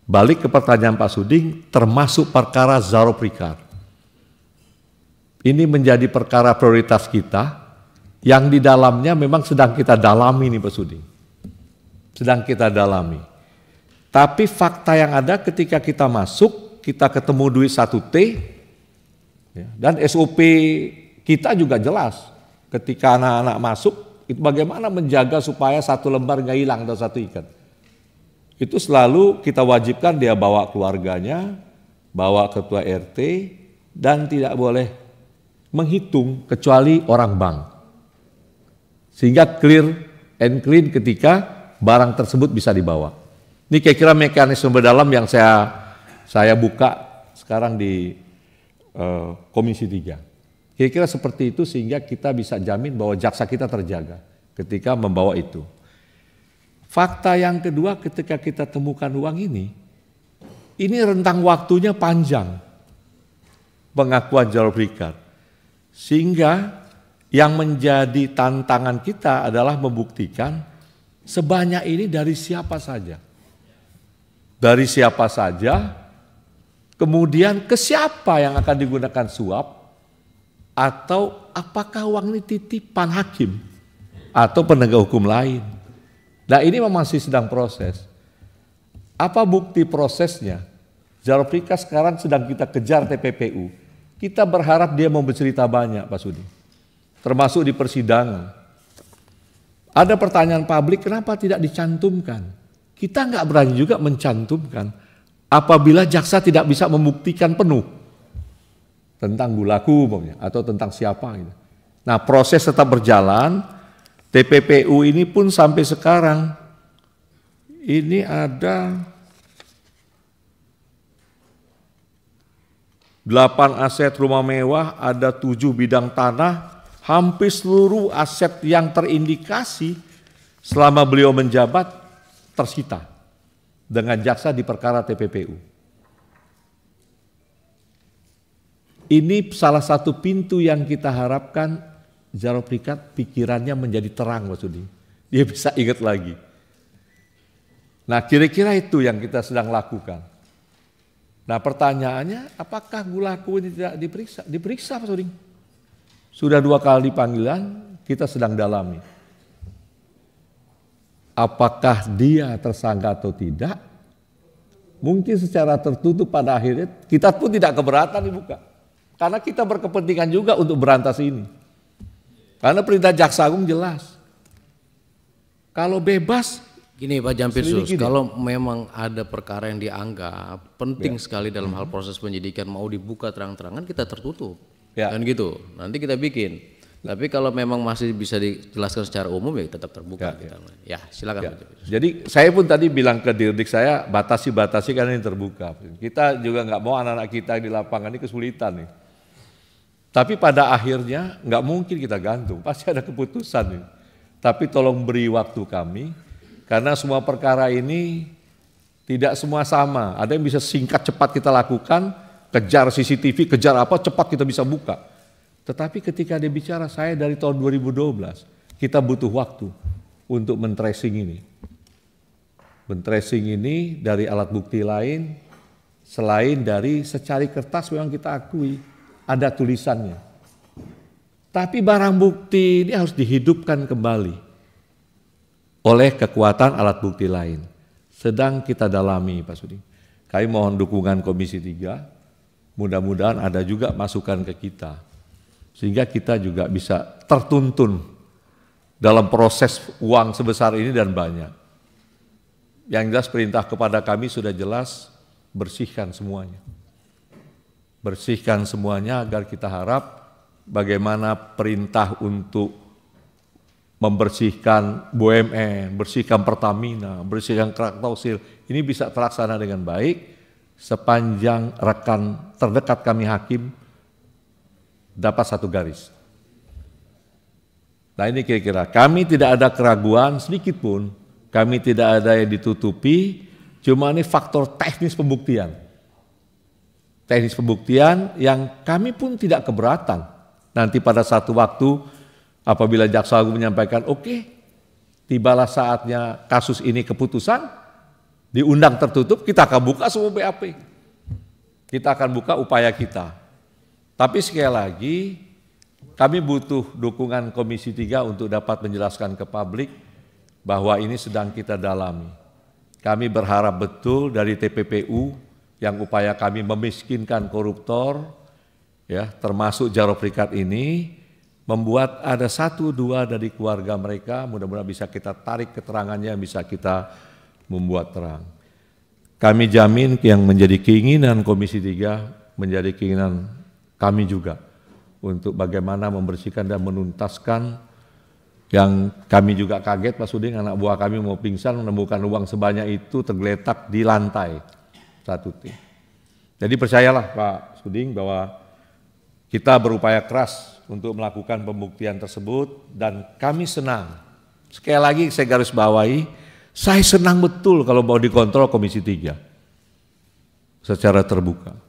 balik ke pertanyaan Pak Suding, termasuk perkara Zaro Prikar. Ini menjadi perkara prioritas kita, yang di dalamnya memang sedang kita dalami nih Pak Suding. Sedang kita dalami. Tapi fakta yang ada ketika kita masuk, kita ketemu duit 1T, ya, dan SOP kita juga jelas. Ketika anak-anak masuk, itu bagaimana menjaga supaya 1 lembar nggak hilang atau 1 ikat. Itu selalu kita wajibkan dia bawa keluarganya, bawa ketua RT, dan tidak boleh menghitung kecuali orang bank. Sehingga clear and clean ketika barang tersebut bisa dibawa. Ini kira-kira mekanisme berdalam yang saya buka sekarang di Komisi 3. Kira-kira seperti itu sehingga kita bisa jamin bahwa jaksa kita terjaga ketika membawa itu. Fakta yang kedua ketika kita temukan uang ini rentang waktunya panjang pengakuan Zaro Prikar. Sehingga yang menjadi tantangan kita adalah membuktikan sebanyak ini dari siapa saja. Dari siapa saja, kemudian ke siapa yang akan digunakan suap, atau apakah uang ini titipan hakim atau penegak hukum lain. Nah ini masih sedang proses. Apa bukti prosesnya? Zaro Prikar sekarang sedang kita kejar TPPU. Kita berharap dia mau bercerita banyak Pak Sudi. Termasuk di persidangan. Ada pertanyaan publik kenapa tidak dicantumkan? Kita nggak berani juga mencantumkan apabila jaksa tidak bisa membuktikan penuh tentang Gulaku umpamanya atau tentang siapa gitu. Nah proses tetap berjalan. TPPU ini pun sampai sekarang ini ada 8 aset rumah mewah, ada 7 bidang tanah, hampir seluruh aset yang terindikasi selama beliau menjabat tersita dengan jaksa di perkara TPPU. Ini salah satu pintu yang kita harapkan Zaro Prikar pikirannya menjadi terang Mas Sudi. Dia bisa ingat lagi. Nah kira-kira itu yang kita sedang lakukan. Nah pertanyaannya apakah Gulaku ini tidak diperiksa? Diperiksa Pak Sudi. Sudah 2 kali panggilan kita sedang dalami. Apakah dia tersangka atau tidak? Mungkin secara tertutup pada akhirnya kita pun tidak keberatan dibuka. Karena kita berkepentingan juga untuk berantas ini. Karena perintah Jaksa Agung jelas. Kalau bebas, gini Pak Jampitsus, kalau memang ada perkara yang dianggap penting sekali dalam hal proses penyidikan mau dibuka terang-terangan, kita tertutup. Dan gitu, nanti kita bikin. Tapi kalau memang masih bisa dijelaskan secara umum ya tetap terbuka. Ya silakan. Jadi saya pun tadi bilang ke Dirdik saya batasi karena ini terbuka. Kita juga nggak mau anak-anak kita di lapangan ini kesulitan nih. Tapi pada akhirnya nggak mungkin kita gantung, pasti ada keputusan nih. Tapi tolong beri waktu kami, karena semua perkara ini tidak semua sama. Ada yang bisa singkat cepat kita lakukan, kejar CCTV, kejar apa cepat kita bisa buka. Tetapi ketika dia bicara saya dari tahun 2012, kita butuh waktu untuk men-tracing ini. Men-tracing ini dari alat bukti lain, selain dari secari kertas memang kita akui ada tulisannya. Tapi barang bukti ini harus dihidupkan kembali oleh kekuatan alat bukti lain. Sedang kita dalami Pak Sudi. Kami mohon dukungan Komisi 3, mudah-mudahan ada juga masukan ke kita. Sehingga kita juga bisa tertuntun dalam proses uang sebesar ini dan banyak. Yang jelas perintah kepada kami sudah jelas, bersihkan semuanya. Bersihkan semuanya agar kita harap bagaimana perintah untuk membersihkan BUMN, bersihkan Pertamina, bersihkan Krakatausil, ini bisa terlaksana dengan baik sepanjang rekan terdekat kami hakim dapat 1 garis. Nah ini kira-kira kami tidak ada keraguan sedikit pun, kami tidak ada yang ditutupi, cuma ini faktor teknis pembuktian. Teknis pembuktian yang kami pun tidak keberatan. Nanti pada satu waktu apabila Jaksa Agung menyampaikan oke, tibalah saatnya kasus ini keputusan, diundang tertutup, kita akan buka semua BAP. Kita akan buka upaya kita. Tapi sekali lagi, kami butuh dukungan Komisi 3 untuk dapat menjelaskan ke publik bahwa ini sedang kita dalami. Kami berharap betul dari TPPU yang upaya kami memiskinkan koruptor, ya, termasuk Jaro Prikat ini, membuat ada 1-2 dari keluarga mereka, mudah-mudahan bisa kita tarik keterangannya, bisa kita membuat terang. Kami jamin yang menjadi keinginan Komisi 3, menjadi keinginan kami juga, untuk bagaimana membersihkan dan menuntaskan. Yang kami juga kaget Pak Suding, anak buah kami mau pingsan menemukan uang sebanyak itu tergeletak di lantai satu tim. Jadi percayalah Pak Suding bahwa kita berupaya keras untuk melakukan pembuktian tersebut dan kami senang. Sekali lagi saya garis bawahi, saya senang betul kalau mau dikontrol Komisi 3 secara terbuka.